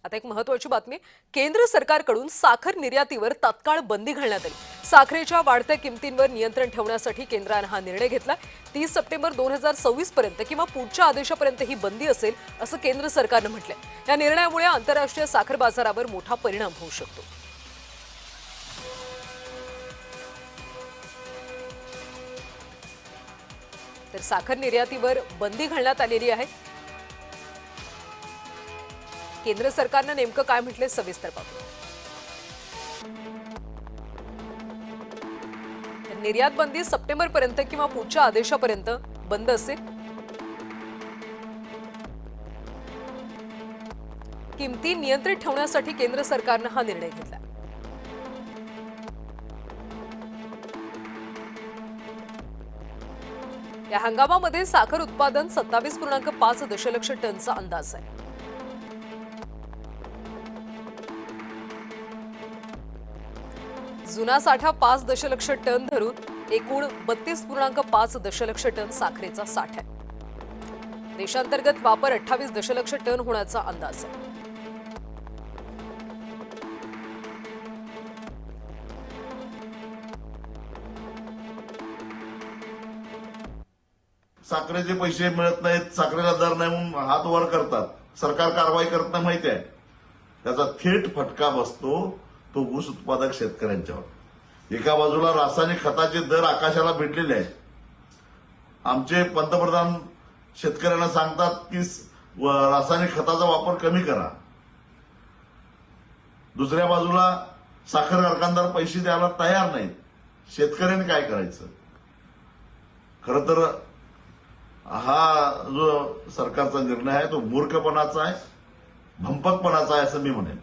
आता एक महत्त्वाची बातमी, केंद्र सरकारकडून साखर निर्यातीवर तात्काळ बंदी घालण्यात आली। साखरेच्या वाढत्या किमतींवर नियंत्रण ठेवण्यासाठी केंद्राने हा निर्णय घेतला। 30 सप्टेंबर 2026 पर्यंत किंवा पुढच्या आदेशापर्यंत ही बंदी असेल असं केंद्र सरकारने म्हटलंय। या निर्णयामुळे आंतरराष्ट्रीय साखर बाजारावर मोठा परिणाम होऊ शकतो। तर साखर निर्यातीवर बंदी घालण्यात आलेली आहे। केंद्र सरकारने नेमकं काय म्हटले सविस्तर पाहू। निर्यात बंदी सप्टेंबर पर्यंत किंवा पुढच्या आदेशापर्यंत बंद असेल। किमती नियंत्रित ठेवण्यासाठी केंद्र सरकारने हा निर्णय घेतला। या हंगामामध्ये साखर उत्पादन 27.5 दशलक्ष टनचा अंदाज आहे। जुना साठा 5 दशलक्ष टन धरून एकूण 32.5 दशलक्ष टन साखरेचा साठा आहे। देशांतर्गत वापर 28 दशलक्ष टन होण्याचा अंदाज आहे। साखरेचे पैसे मिळत नाहीत, साखरेला दर नाही म्हणून हात वर करतात, सरकार कारवाई करत नाही माहिती आहे। त्याचा थेट फटका बसतो तो ऊस उत्पादक शेतकऱ्यांच्यावर। एका बाजूला रासायनिक खताचे दर आकाशाला भिडलेले आहेत। आमचे पंतप्रधान शेतकऱ्यांना सांगतात की रासायनिक खताचा वापर कमी करा। दुसऱ्या बाजूला साखर कारखानदार पैसे द्यायला तयार नाहीत। शेतकऱ्यांनी काय करायचं? खरं तर हा जो सरकारचा निर्णय आहे तो मूर्खपणाचा आहे, भंपकपणाचा आहे असं मी म्हणेन।